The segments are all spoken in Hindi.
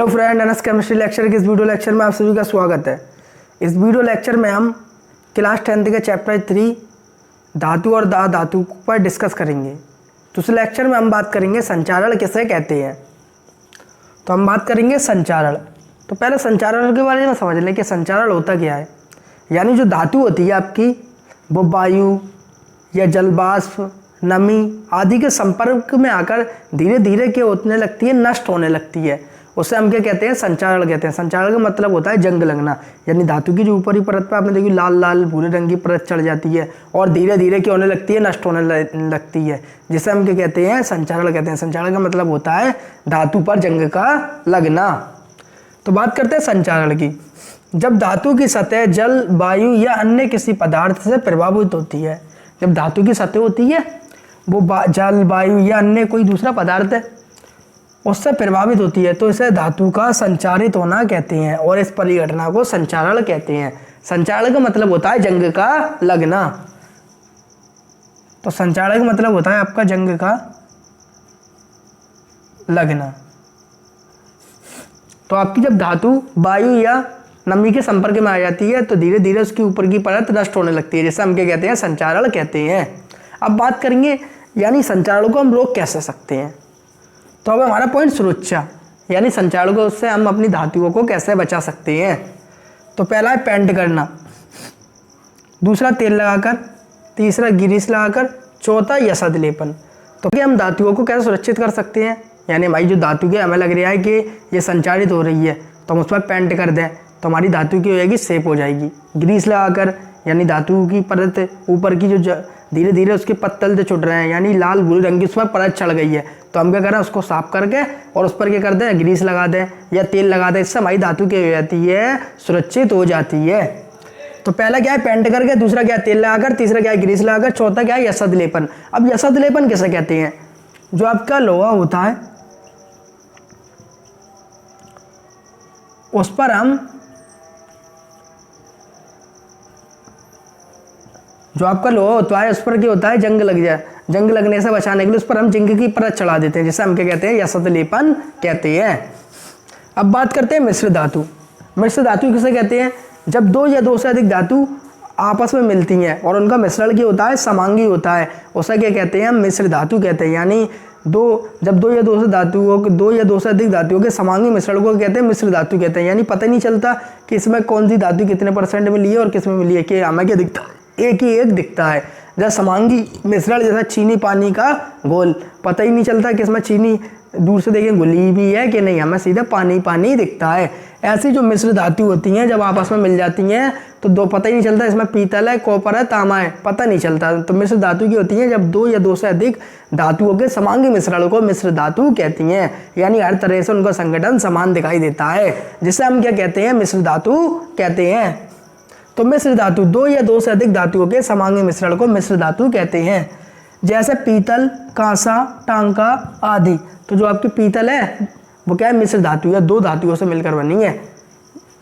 Hello friend, NS chemistry lecture के इस वीडियो लेक्चर में आप सभी का स्वागत है। इस वीडियो लेक्चर में हम क्लास 10th के चैप्टर 3 धातु और धातु पर डिस्कस करेंगे। तो इस लेक्चर में हम बात करेंगे संचारण किसे कहते हैं। तो हम बात करेंगे संचारण। तो पहले संचारण के बारे में समझ लें कि संचारण होता क्या है। यानी जो धातु होती है आपकी, वो वायु या जलवाष्प, नमी आदि के संपर्क में आकर धीरे धीरे क्या होने लगती है, नष्ट होने लगती है। उसे हम क्या कहते हैं, संचारण कहते हैं। संचारण का मतलब होता है जंग लगना। यानी धातु की जो ऊपरी परत पर आपने देखी लाल लाल भूरे रंग की परत चढ़ जाती है और धीरे धीरे क्या होने लगती है, नष्ट होने लगती है, जिसे हम क्या कहते हैं, संचारण कहते हैं। संचारण का मतलब होता है धातु पर जंग का लगना। तो बात करते हैं संचारण की। जब धातु की सतह जल, वायु या अन्य किसी पदार्थ से प्रभावित होती है, जब धातु की सतह होती है वो जल, वायु या अन्य कोई दूसरा पदार्थ है उससे प्रभावित होती है, तो इसे धातु का संचारित होना कहते हैं और इस परिघटना को संचारण कहते हैं। संचारण का मतलब होता है जंग का लगना। तो संचारण का मतलब होता है आपका जंग का लगना। तो आपकी जब धातु वायु या नमी के संपर्क में आ जाती है तो धीरे धीरे उसकी ऊपर की परत नष्ट होने लगती है, जिसे हम क्या कहते हैं, संचारण कहते हैं। अब बात करेंगे यानी संचारण को हम रोक कैसे सकते हैं। तो अब हमारा पॉइंट सुरक्षा, यानी संचारण को उससे हम अपनी धातुओं को कैसे बचा सकते हैं। तो पहला है पेंट करना, दूसरा तेल लगाकर, तीसरा ग्रीस लगाकर, चौथा यसद लेपन। तो क्या हम धातुओं को कैसे सुरक्षित कर सकते हैं। यानी हमारी जो धातु है, हमें लग रहा है कि ये संचारित हो रही है तो हम उस पर पेंट कर दें तो हमारी धातु की हो जाएगी, सेफ हो जाएगी। ग्रीस लगाकर, यानी धातु की परत ऊपर की जो धीरे धीरे उसके पत्तल से छुट रहे हैं, यानी लाल भूरे रंग की उसमें परत चढ़ गई है, तो हम क्या करें, उसको साफ करके और उस पर क्या करते हैं, ग्रीस लगा दें या तेल लगा दें। इससे हमारी धातु क्या हो जाती है, सुरक्षित हो जाती है। तो पहला क्या है, पेंट करके, दूसरा क्या है, तेल लगाकर, तीसरा क्या है, ग्रीस लगाकर, चौथा क्या है, यसद लेपन। अब यसद लेपन किसे कहते हैं, जो आपका लोहा होता है उस पर हम, जो आपका लोहा होता है उस पर क्या होता है, जंग लग जाए, जंग लगने से बचाने के लिए उस पर हम जिंक की परत चढ़ा देते हैं, जिसे हम क्या कहते हैं, यसद लेपन कहते हैं। अब बात करते हैं मिश्र धातु। मिश्र धातु किसे कहते हैं, जब दो या दो से अधिक धातु आपस में मिलती हैं और उनका मिश्रण क्या होता है, समांगी होता है, उसे क्या कहते हैं, हम मिश्र धातु कहते हैं। यानी जब दो या दो से अधिक धातुओं के समांगी मिश्रण को कहते हैं मिश्र धातु कहते हैं। यानी पता नहीं चलता कि इसमें कौन सी धातु कितने % मिली है और किस में मिली है, कि हमें क्या दिखता है, एक ही एक दिखता है। जैसे समांगी मिश्रण, जैसा चीनी पानी का घोल, पता ही नहीं चलता कि इसमें चीनी दूर से देखें घुली भी है कि नहीं, हमें सीधा पानी पानी दिखता है। ऐसी जो मिश्र धातु होती हैं जब आपस में मिल जाती हैं तो पता ही नहीं चलता इसमें पीतल है, कॉपर है, तांबा है, पता नहीं चलता। तो मिश्र धातु की होती हैं जब दो या दो से अधिक धातुओं के समांगी मिश्रण को मिश्र धातु कहती हैं। यानी हर तरह से उनका संगठन समान दिखाई देता है, जिसे हम क्या कहते हैं, मिश्र धातु कहते हैं। तो मिश्र धातु दो या दो से अधिक धातुओं के समांगी मिश्रण को मिश्र धातु कहते हैं। जैसे पीतल, कांसा, टांका आदि। तो जो आपकी पीतल है वो क्या है, मिश्र धातु है, दो धातुओं से मिलकर बनी है।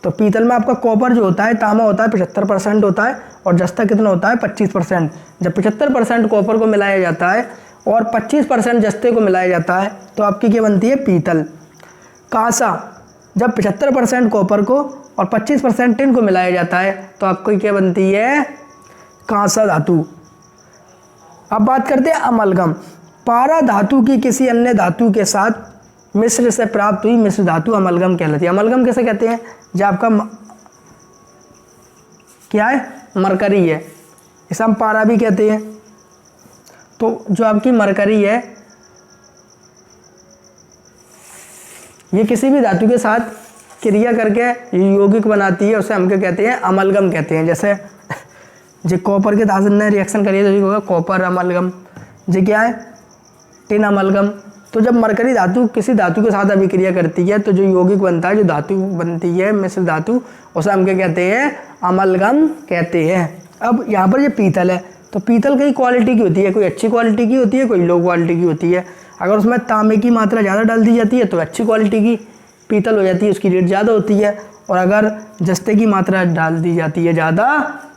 तो पीतल में आपका कॉपर जो होता है, तांबा होता है 75% होता है और जस्ता कितना होता है, 25%। जब 75% कॉपर को मिलाया जाता है और 25% जस्ते को मिलाया जाता है तो आपकी क्या बनती है, पीतल। कांसा, जब 75% कॉपर को और 25% टिन को मिलाया जाता है तो आपको क्या बनती है, कांसा धातु। अब बात करते हैं अमलगम। पारा धातु की किसी अन्य धातु के साथ मिश्र से प्राप्त हुई मिश्र धातु अमलगम कहलाती है। अमलगम कैसे कहते हैं, जब आपका क्या है, मरकरी है, इसे हम पारा भी कहते हैं। तो जो आपकी मरकरी है ये किसी भी धातु के साथ क्रिया करके यौगिक बनाती है, उसे हम क्या कहते हैं, अमलगम कहते हैं। जैसे जो कॉपर के धातु ने रिएक्शन करी है तो होगा कॉपर अमलगम। जो क्या है, टिन अमलगम। तो जब मरकरी धातु किसी धातु के साथ अभिक्रिया करती है तो जो यौगिक बनता है, जो धातु बनती है मिश्र धातु, उसे हम क्या कहते हैं, अमलगम कहते हैं। अब यहाँ पर ये पीतल है तो पीतल कई क्वालिटी की होती है, कोई अच्छी क्वालिटी की होती है, कोई लो क्वालिटी की होती है। अगर उसमें तांबे की मात्रा ज़्यादा डाल दी जाती है तो अच्छी क्वालिटी की पीतल हो जाती है, उसकी रेट ज़्यादा होती है। और अगर जस्ते की मात्रा डाल दी जाती है ज़्यादा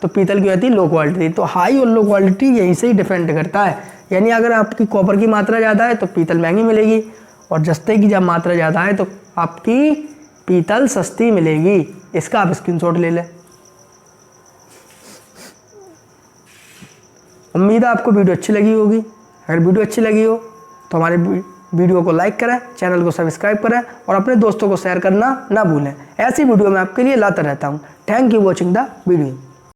तो पीतल की होती है लो क्वालिटी। तो हाई और लो क्वालिटी यहीं से ही डिपेंड करता है। यानी अगर आपकी कॉपर की मात्रा ज़्यादा है तो पीतल महंगी मिलेगी और जस्ते की जब मात्रा ज़्यादा है तो आपकी पीतल सस्ती मिलेगी। इसका आप स्क्रीनशॉट ले लें। उम्मीद है आपको वीडियो अच्छी लगी होगी। अगर वीडियो अच्छी लगी हो तो हमारे वीडियो को लाइक करें, चैनल को सब्सक्राइब करें और अपने दोस्तों को शेयर करना ना भूलें। ऐसी वीडियो मैं आपके लिए लाता रहता हूँ। Thank you watching the video.